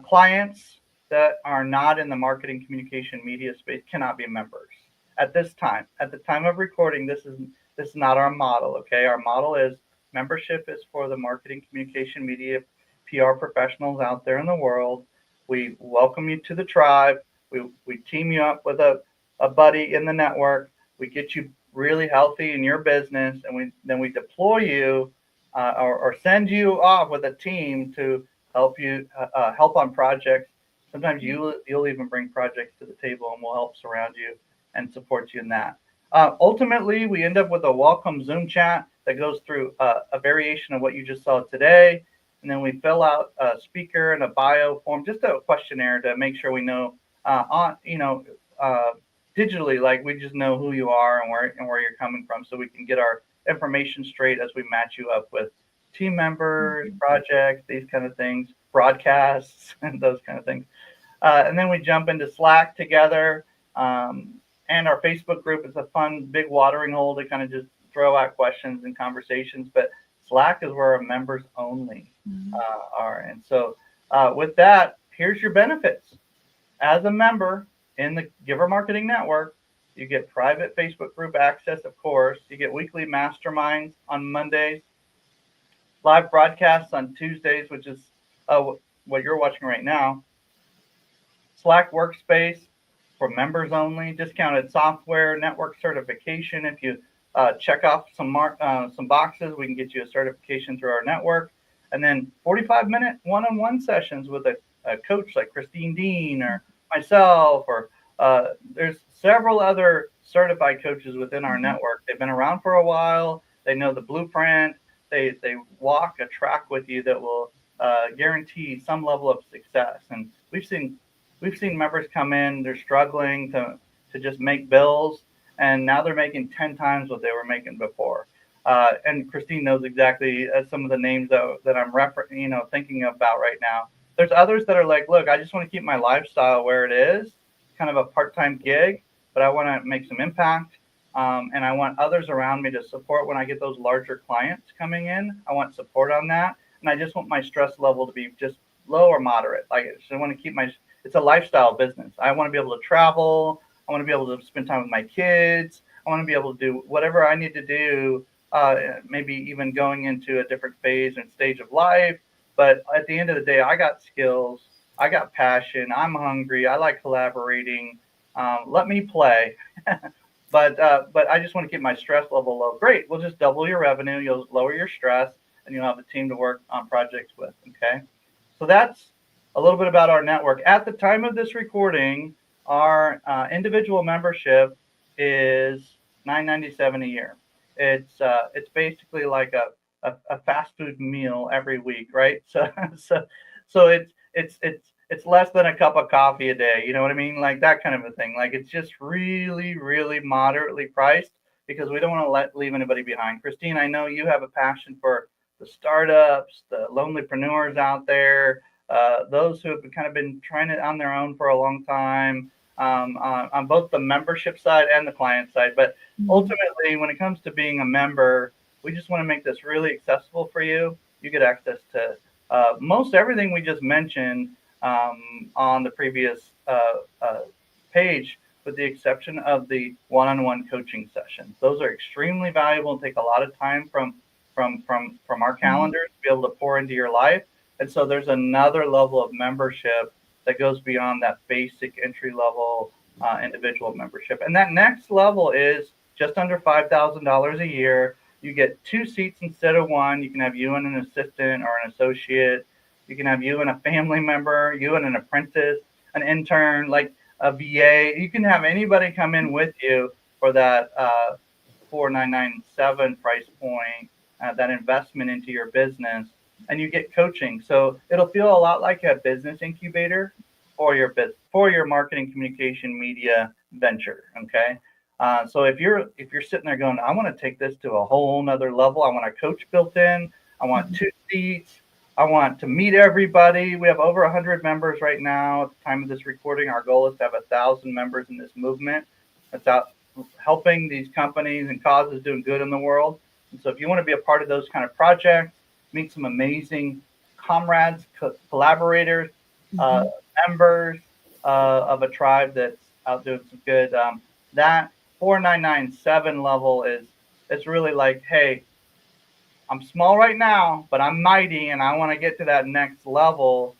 Speaker 2: clients that are not in the marketing, communication, media space cannot be members at this time. At the time of recording, this is not our model. Okay, our model is membership is for the marketing, communication, media, PR professionals out there in the world. We welcome you to the tribe. We team you up with a buddy in the network. We get you really healthy in your business, and then we deploy you or send you off with a team to help you help on projects. Sometimes you'll even bring projects to the table, and we'll help surround you and support you in that. Ultimately, we end up with a welcome Zoom chat that goes through a variation of what you just saw today. And then we fill out a speaker and a bio form, just a questionnaire to make sure we know digitally, like we just know who you are and where you're coming from, so we can get our information straight as we match you up with team members, projects, these kind of things, broadcasts, and those kind of things. And then we jump into Slack together. And our Facebook group is a fun, big watering hole to kind of just throw out questions and conversations. But Slack is where our members only are. And so with that, here's your benefits. As a member in the Giver Marketing Network, you get private Facebook group access, of course. You get weekly masterminds on Mondays, live broadcasts on Tuesdays, which is what you're watching right now. Slack workspace for members only, discounted software, network certification. If you check off some boxes, we can get you a certification through our network. And then 45-minute one-on-one sessions with a coach like Deane myself, or there's several other certified coaches within our network. They've been around for a while. They know the blueprint. They walk a track with you that will guarantee some level of success. And we've seen members come in. They're struggling to just make bills, and now they're making 10 times what they were making before. And Christine knows exactly some of the names that I'm thinking about right now. There's others that are like, look, I just want to keep my lifestyle where it is, kind of a part-time gig, but I want to make some impact. And I want others around me to support when I get those larger clients coming in. I want support on that. And I just want my stress level to be just low or moderate. Like, I want to keep it's a lifestyle business. I want to be able to travel. I want to be able to spend time with my kids. I want to be able to do whatever I need to do, maybe even going into a different phase and stage of life. But at the end of the day, I got skills. I got passion. I'm hungry. I like collaborating. Let me play. But I just want to keep my stress level low. Great. We'll just double your revenue. You'll lower your stress, and you'll have a team to work on projects with. Okay. So that's a little bit about our network. At the time of this recording, our individual membership is $9.97 a year. It's basically like a fast food meal every week, right? So it's less than a cup of coffee a day. You know what I mean? Like that kind of a thing. Like it's just really, really moderately priced because we don't want to leave anybody behind. Christine, I know you have a passion for the startups, the lonelypreneurs out there, those who have kind of been trying it on their own for a long time, on both the membership side and the client side. But ultimately, when it comes to being a member, we just want to make this really accessible for you. You get access to most everything we just mentioned on the previous page, with the exception of the one-on-one coaching sessions. Those are extremely valuable and take a lot of time from our calendars to be able to pour into your life. And so there's another level of membership that goes beyond that basic entry level individual membership. And that next level is just under $5,000 a year. You get 2 seats instead of 1. You can have you and an assistant or an associate. You can have you and a family member, you and an apprentice, an intern, like a VA. You can have anybody come in with you for that $4,997 price point, that investment into your business, and you get coaching. So it'll feel a lot like a business incubator for your marketing, communication, media venture. Okay. So if you're sitting there going, I want to take this to a whole nother level. I want a coach built in. I want 2 seats. I want to meet everybody. We have over 100 members right now. At the time of this recording, our goal is to have 1,000 members in this movement. That's out helping these companies and causes doing good in the world. And so if you want to be a part of those kind of projects, meet some amazing comrades, collaborators, members of a tribe that's out doing some good, that 4,997 level is really like, hey, I'm small right now, but I'm mighty, and I want to get to that next level.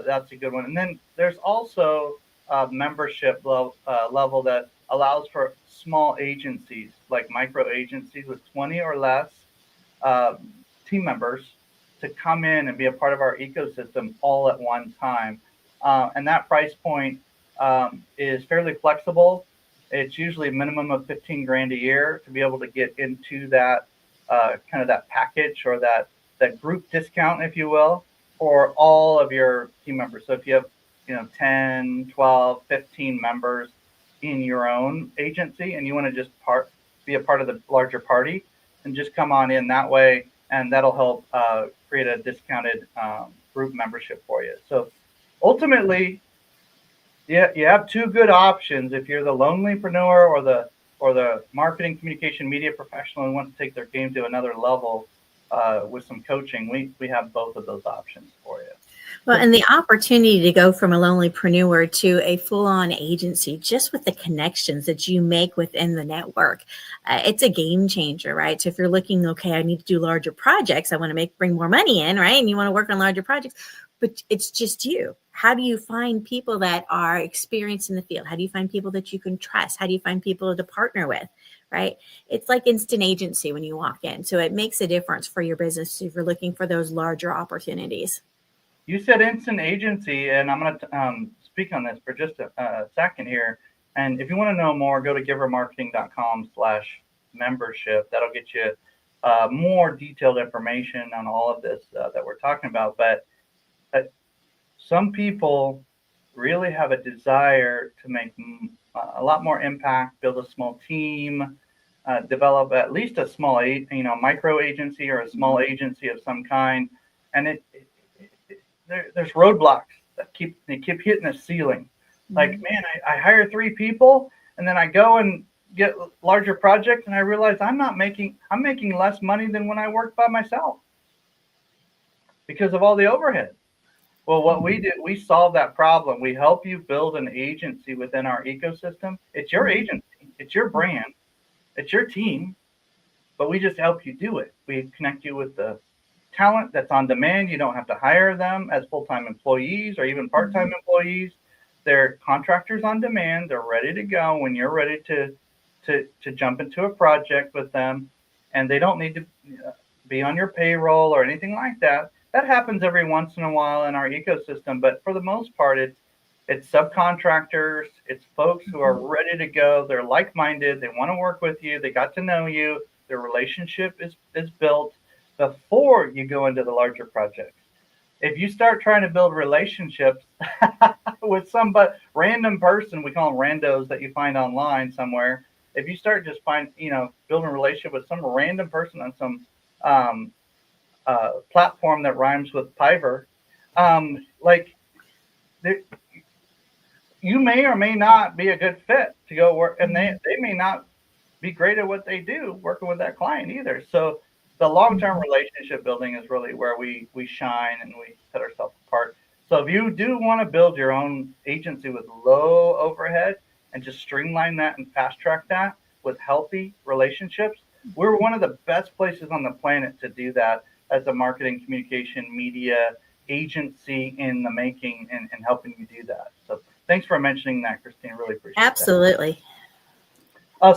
Speaker 2: That's a good one. And then there's also a membership level that allows for small agencies, like micro agencies with 20 or less team members, to come in and be a part of our ecosystem all at one time. And that price point is fairly flexible. It's usually a minimum of 15 grand a year to be able to get into that kind of that package or that group discount, if you will, for all of your team members. So if you have 10, 12, 15 members in your own agency and you want to just be a part of the larger party, and just come on in that way, and that'll help create a discounted group membership for you. So ultimately, yeah, you have 2 good options. If you're the lonelypreneur or the marketing, communication, media professional who wants to take their game to another level with some coaching, we have both of those options for you.
Speaker 3: Well, and the opportunity to go from a lonelypreneur to a full-on agency, just with the connections that you make within the network, it's a game changer, right? So if you're looking, okay, I need to do larger projects, I want to bring more money in, right? And you want to work on larger projects, but it's just you. How do you find people that are experienced in the field? How do you find people that you can trust? How do you find people to partner with, right? It's like instant agency when you walk in. So it makes a difference for your business if you're looking for those larger opportunities.
Speaker 2: You said instant agency, and I'm going to speak on this for just a second here. And if you want to know more, go to givermarketing.com/membership. That'll get you more detailed information on all of this that we're talking about. But some people really have a desire to make a lot more impact, build a small team, develop at least a small, micro agency or a small agency of some kind, and there's roadblocks that keep hitting a ceiling. Like, man, I hire 3 people, and then I go and get larger projects, and I realize I'm making less money than when I worked by myself because of all the overhead. Well, what we did, we solve that problem. We help you build an agency within our ecosystem. It's your agency, it's your brand, it's your team, but we just help you do it. We connect you with the talent that's on demand. You don't have to hire them as full-time employees or even part-time employees. They're contractors on demand. They're ready to go when you're ready to jump into a project with them, and they don't need to be on your payroll or anything like that. That happens every once in a while in our ecosystem, but for the most part, it's subcontractors, it's folks who are ready to go. They're like-minded. They want to work with you. They got to know you. Their relationship is built before you go into the larger projects. If you start trying to build relationships with some random person, we call them randos that you find online somewhere. If you start just building a relationship with some random person on some platform that rhymes with Piver, you may or may not be a good fit to go work, and they may not be great at what they do working with that client either. So the long-term relationship building is really where we shine and we set ourselves apart. So if you do want to build your own agency with low overhead and just streamline that and fast track that with healthy relationships, we're one of the best places on the planet to do that as a marketing, communication, media agency in the making and helping you do that. So thanks for mentioning that, Christine. Really appreciate it.
Speaker 3: Absolutely.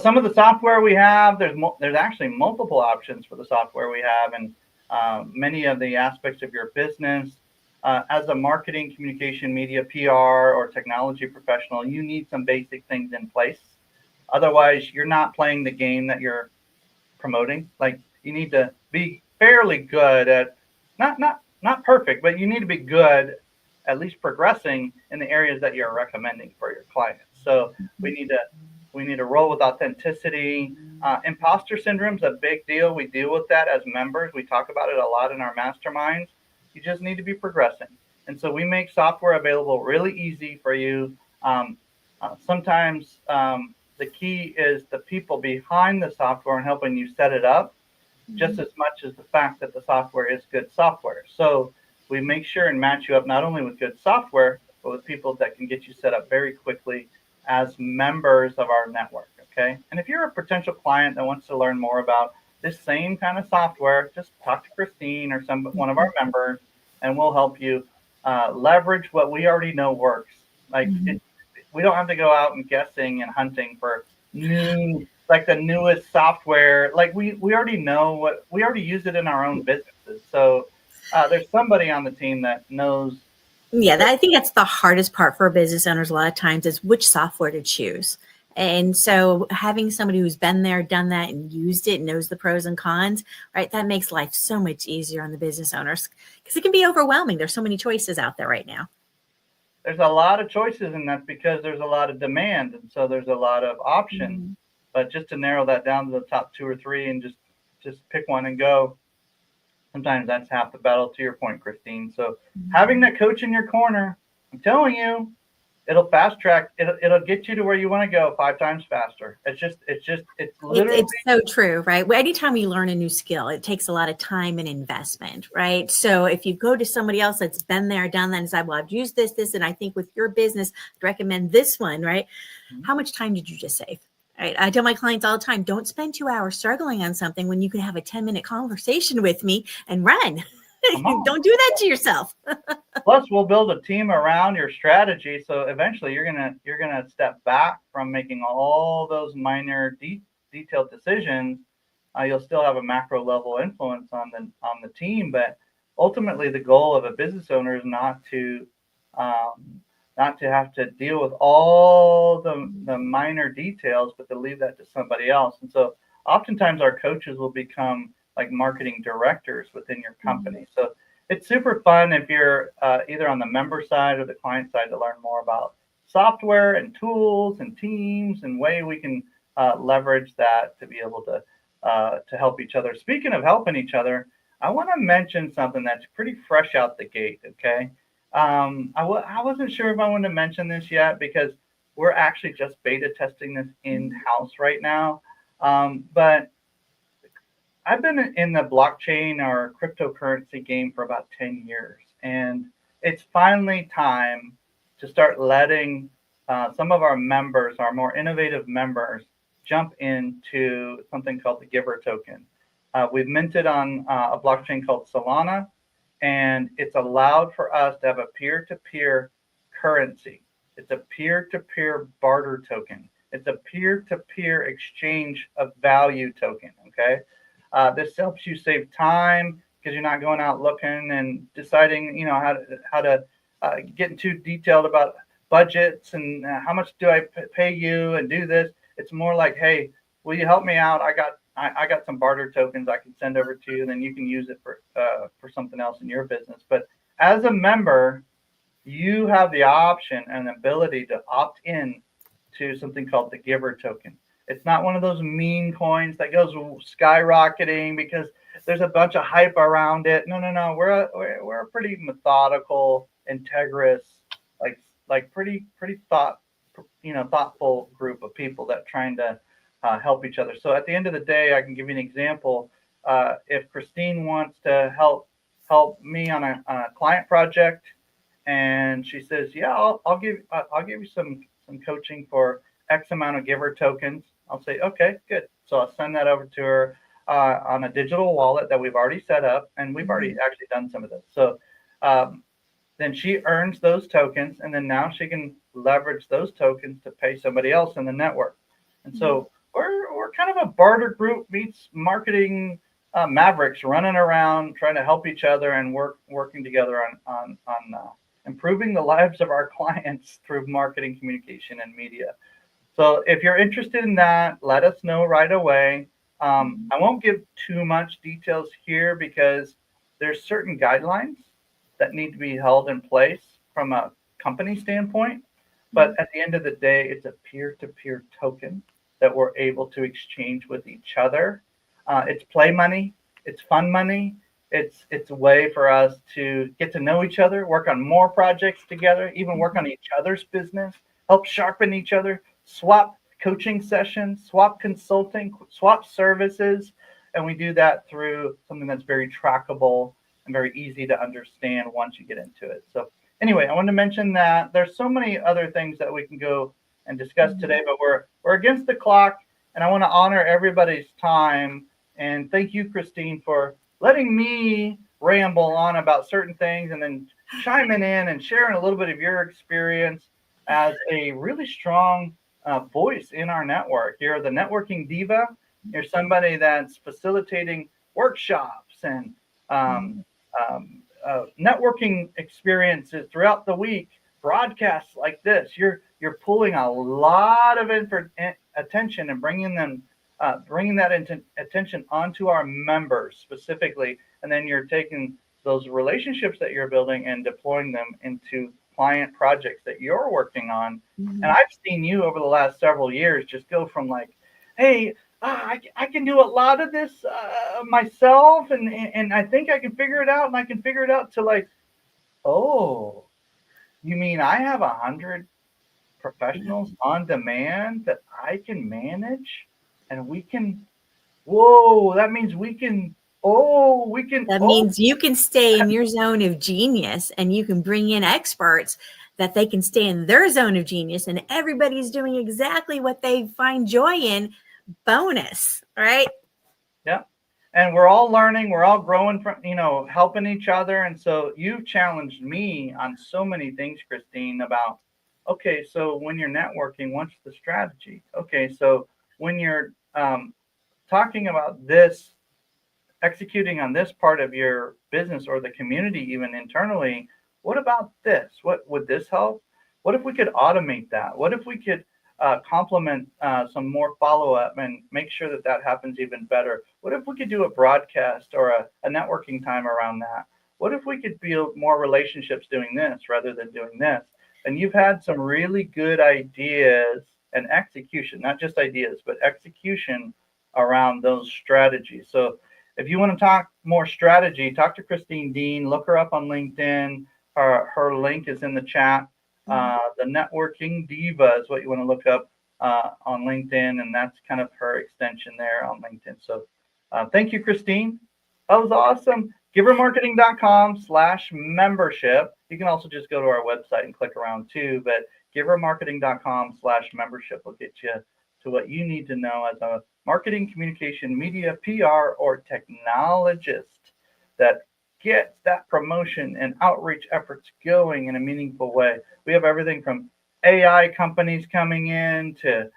Speaker 2: Some of the software we have, there's actually multiple options for the software we have, and many of the aspects of your business. As a marketing, communication, media, PR, or technology professional, you need some basic things in place. Otherwise, you're not playing the game that you're promoting. Like, you need to be fairly good at, not perfect, but you need to be good, at least progressing in the areas that you're recommending for your clients. So we need to roll with authenticity. Imposter syndrome is a big deal. We deal with that as members. We talk about it a lot in our masterminds. You just need to be progressing. And so we make software available really easy for you. Sometimes the key is the people behind the software and helping you set it up, just as much as the fact that the software is good software. So we make sure and match you up not only with good software, but with people that can get you set up very quickly as members of our network, okay? And if you're a potential client that wants to learn more about this same kind of software, just talk to Christine or one of our members, and we'll help you leverage what we already know works. Like, we don't have to go out and guessing and hunting for the newest software. Like, we already know we already use it in our own businesses. So there's somebody on the team that knows.
Speaker 3: Yeah, I think that's the hardest part for business owners a lot of times is which software to choose. And so having somebody who's been there, done that, and used it, and knows the pros and cons, right, that makes life so much easier on the business owners because it can be overwhelming. There's so many choices out there right now.
Speaker 2: There's a lot of choices, and that's because there's a lot of demand, and so there's a lot of options. But just to narrow that down to the top 2 or 3 and just pick one and go, sometimes that's half the battle, to your point, Christine. So having that coach in your corner, I'm telling you, it'll fast track. It'll get you to where you want to go 5 times faster. It's literally.
Speaker 3: It's so true, right? Anytime we learn a new skill, it takes a lot of time and investment, right? So if you go to somebody else that's been there, done that, and said, well, I've used this, and I think with your business, I'd recommend this one, right? How much time did you just save? Right. I tell my clients all the time, don't spend 2 hours struggling on something when you can have a 10-minute conversation with me and run. Don't do that to yourself.
Speaker 2: Plus, we'll build a team around your strategy. So eventually you're gonna step back from making all those minor detailed decisions. You'll still have a macro level influence on the team, but ultimately the goal of a business owner is not to not to have to deal with all the minor details, but to leave that to somebody else. And so oftentimes our coaches will become like marketing directors within your company. So it's super fun if you're either on the member side or the client side to learn more about software and tools and teams and way we can leverage that to be able to help each other. Speaking of helping each other, I want to mention something that's pretty fresh out the gate. Okay, I wasn't sure if I wanted to mention this yet because we're actually just beta testing this in-house right now. But I've been in the blockchain or cryptocurrency game for about 10 years, and it's finally time to start letting some of our members, our more innovative members, jump into something called the Giver token. We've minted on a blockchain called Solana, and it's allowed for us to have a peer-to-peer currency. It's a peer-to-peer barter token. It's a peer-to-peer exchange of value token. Okay, this helps you save time because you're not going out looking and deciding, how to get too detailed about budgets and how much do I pay you and do this. It's more like, hey, will you help me out? I got some barter tokens I can send over to you, and then you can use it for something else in your business. But as a member, you have the option and the ability to opt in to something called the Giver token. It's not one of those meme coins that goes skyrocketing because there's a bunch of hype around it. No. We're a pretty methodical, integrous, like pretty thoughtful group of people that trying to help each other. So at the end of the day, I can give you an example. If Christine wants to help me on a client project, and she says, "Yeah, I'll give you some coaching for X amount of Giver tokens," I'll say, "Okay, good." So I'll send that over to her on a digital wallet that we've already set up, and we've already actually done some of this. So then she earns those tokens, and then now she can leverage those tokens to pay somebody else in the network. And so we're kind of a barter group meets marketing mavericks running around trying to help each other and working together on improving the lives of our clients through marketing, communication, and media. So if you're interested in that, let us know right away. I won't give too much details here because there's certain guidelines that need to be held in place from a company standpoint. But at the end of the day, it's a peer-to-peer token that we're able to exchange with each other. It's play money. It's fun money. It's a way for us to get to know each other, work on more projects together, even work on each other's business, help sharpen each other, swap coaching sessions, swap consulting, swap services. And we do that through something that's very trackable and very easy to understand once you get into it. So anyway, I wanted to mention that there's so many other things that we can go and discuss today, but we're against the clock, and I want to honor everybody's time. And thank you, Christine, for letting me ramble on about certain things and then chiming in and sharing a little bit of your experience as a really strong voice in our network. You're the networking diva. You're somebody that's facilitating workshops and networking experiences throughout the week, broadcasts like this. You're pulling a lot of attention and bringing that attention onto our members specifically, and then you're taking those relationships that you're building and deploying them into client projects that you're working on. And I've seen you over the last several years just go from like, hey, I can do a lot of this myself, and I think I can figure it out, and I can figure it out to like, oh, you mean I have 100 professionals on demand that I can manage, and we can, that means we can.
Speaker 3: That means you can stay in your zone of genius, and you can bring in experts that they can stay in their zone of genius, and everybody's doing exactly what they find joy in. Bonus, right?
Speaker 2: Yeah. And we're all learning, we're all growing from, helping each other. And so you've challenged me on so many things, Christine, about, okay, so when you're networking, what's the strategy? Okay, so when you're talking about this, executing on this part of your business or the community, even internally, what about this? What would this help? What if we could automate that? What if we could complement some more follow-up and make sure that that happens even better? What if we could do a broadcast or a networking time around that? What if we could build more relationships doing this rather than doing this? And you've had some really good ideas and execution, not just ideas, but execution around those strategies. So if you want to talk more strategy, talk to Christine Deane, look her up on LinkedIn. Her link is in the chat. The Networking Diva is what you want to look up on LinkedIn, and that's kind of her extension there on LinkedIn. So thank you, Christine. That was awesome. givermarketing.com/membership. You can also just go to our website and click around too, but givermarketing.com/membership will get you to what you need to know as a marketing, communication, media, PR, or technologist that gets that promotion and outreach efforts going in a meaningful way. We have everything from AI companies coming in to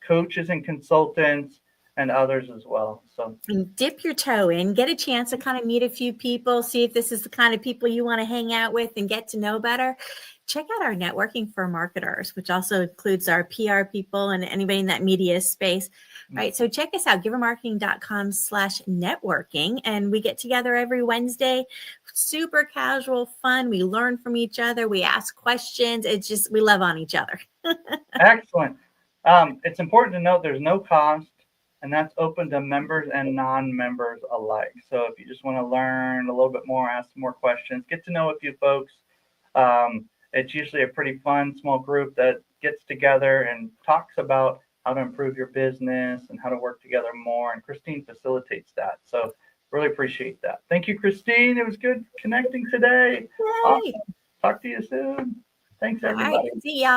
Speaker 2: coaches and consultants and others as well. So
Speaker 3: and dip your toe in, get a chance to kind of meet a few people, see if this is the kind of people you want to hang out with and get to know better. Check out our networking for marketers, which also includes our PR people and anybody in that media space. Right. So check us out, givermarketing.com/networking. And we get together every Wednesday, super casual, fun. We learn from each other. We ask questions. It's just, we love on each other.
Speaker 2: Excellent. It's important to note there's no cost, and that's open to members and non-members alike. So if you just want to learn a little bit more, ask some more questions, get to know a few folks. It's usually a pretty fun small group that gets together and talks about how to improve your business and how to work together more. And Christine facilitates that. So really appreciate that. Thank you, Christine. It was good connecting today. Awesome. Talk to you soon. Thanks, everybody.
Speaker 3: All right. See y'all.